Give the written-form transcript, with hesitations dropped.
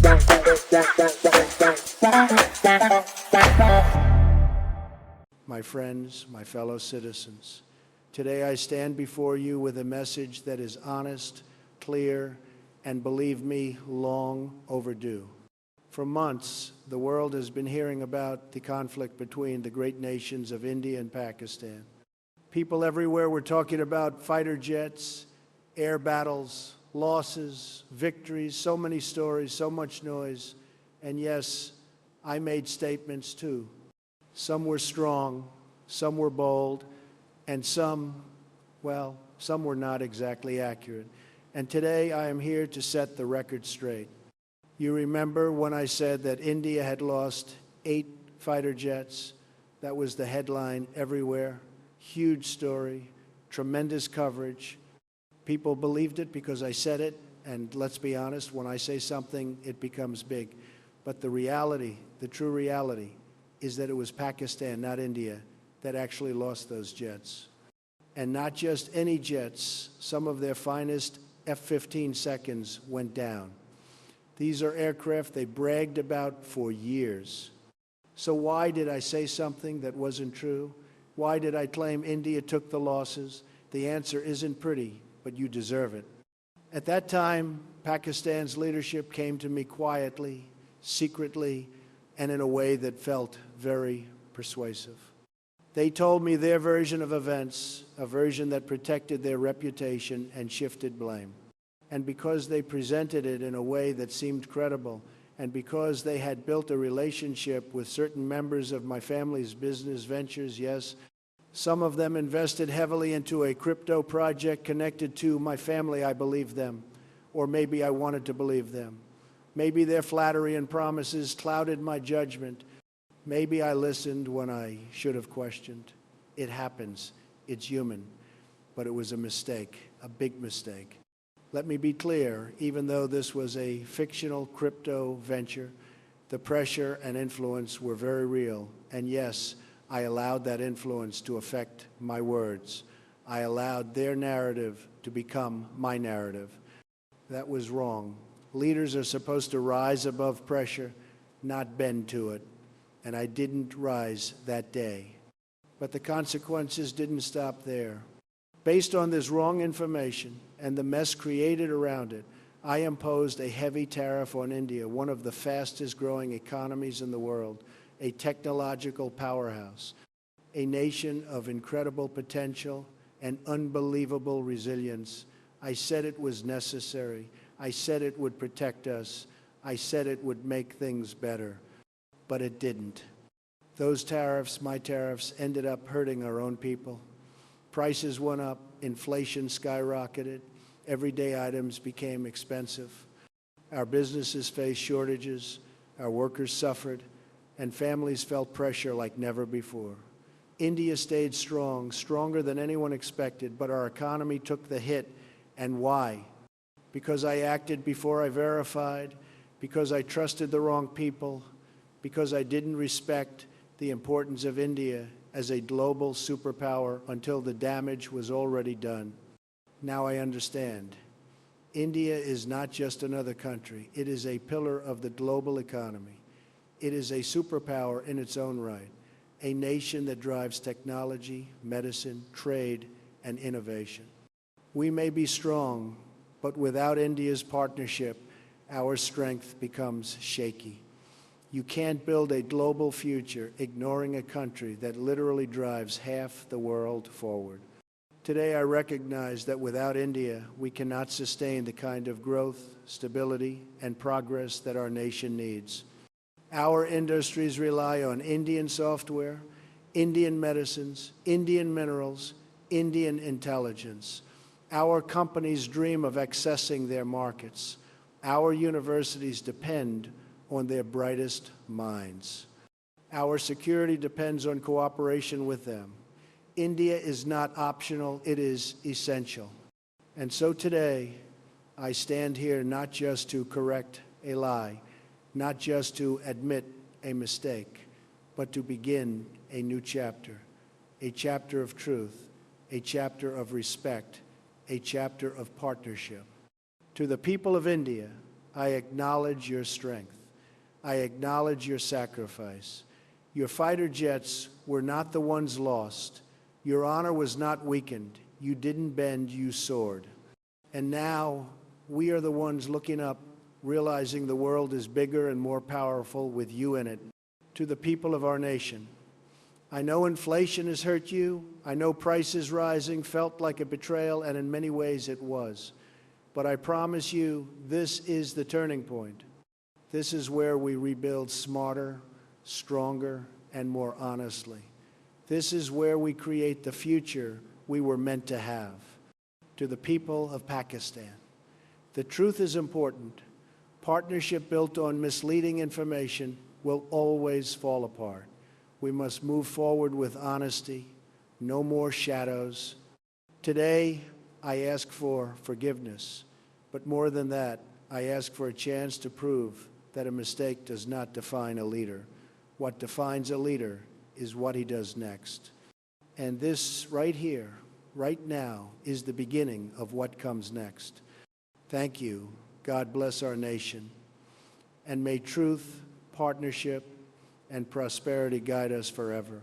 My friends, my fellow citizens, today I stand before you with a message that is honest, clear, and believe me, long overdue. For months, the world has been hearing about the conflict between the great nations of India and Pakistan. People everywhere were talking about fighter jets, air battles, losses, victories, so many stories, so much noise. And yes, I made statements too. Some were strong, some were bold, and some were not exactly accurate. And today I am here to set the record straight. You remember when I said that India had lost 8 fighter jets? That was the headline everywhere. Huge story, tremendous coverage. People believed it because I said it, and let's be honest, when I say something, it becomes big. But the reality, the true reality, is that it was Pakistan, not India, that actually lost those jets. And not just any jets, some of their finest F-15 seconds went down. These are aircraft they bragged about for years. So why did I say something that wasn't true? Why did I claim India took the losses? The answer isn't pretty, but you deserve it. At that time, Pakistan's leadership came to me quietly, secretly, and in a way that felt very persuasive. They told me their version of events, a version that protected their reputation and shifted blame. And because they presented it in a way that seemed credible, and because they had built a relationship with certain members of my family's business ventures, yes, some of them invested heavily into a crypto project connected to my family, I believed them. Or maybe I wanted to believe them. Maybe their flattery and promises clouded my judgment. Maybe I listened when I should have questioned. It happens. It's human. But it was a mistake, a big mistake. Let me be clear, even though this was a fictional crypto venture, the pressure and influence were very real. And yes, I allowed that influence to affect my words. I allowed their narrative to become my narrative. That was wrong. Leaders are supposed to rise above pressure, not bend to it. And I didn't rise that day. But the consequences didn't stop there. Based on this wrong information and the mess created around it, I imposed a heavy tariff on India, one of the fastest growing economies in the world, a technological powerhouse, a nation of incredible potential and unbelievable resilience. I said it was necessary. I said it would protect us. I said it would make things better. But it didn't. Those tariffs, my tariffs, ended up hurting our own people. Prices went up, inflation skyrocketed, everyday items became expensive. Our businesses faced shortages, our workers suffered, and families felt pressure like never before. India stayed strong, stronger than anyone expected, but our economy took the hit. And why? Because I acted before I verified, because I trusted the wrong people, because I didn't respect the importance of India as a global superpower until the damage was already done. Now I understand. India is not just another country. It is a pillar of the global economy. It is a superpower in its own right, a nation that drives technology, medicine, trade, and innovation. We may be strong, but without India's partnership, our strength becomes shaky. You can't build a global future ignoring a country that literally drives half the world forward. Today, I recognize that without India, we cannot sustain the kind of growth, stability, and progress that our nation needs. Our industries rely on Indian software, Indian medicines, Indian minerals, Indian intelligence. Our companies dream of accessing their markets. Our universities depend on their brightest minds. Our security depends on cooperation with them. India is not optional, it is essential. And so today, I stand here not just to correct a lie, not just to admit a mistake, but to begin a new chapter, a chapter of truth, a chapter of respect, a chapter of partnership. To the people of India, I acknowledge your strength. I acknowledge your sacrifice. Your fighter jets were not the ones lost. Your honor was not weakened. You didn't bend, you soared. And now we are the ones looking up, realizing the world is bigger and more powerful with you in it. To the people of our nation, I know inflation has hurt you. I know prices rising felt like a betrayal, and in many ways it was. But I promise you, this is the turning point. This is where we rebuild smarter, stronger, and more honestly. This is where we create the future we were meant to have. To the people of Pakistan, the truth is important. Partnership built on misleading information will always fall apart. We must move forward with honesty, no more shadows. Today, I ask for forgiveness, but more than that, I ask for a chance to prove that a mistake does not define a leader. What defines a leader is what he does next. And this right here, right now, is the beginning of what comes next. Thank you. God bless our nation. And may truth, partnership, and prosperity guide us forever.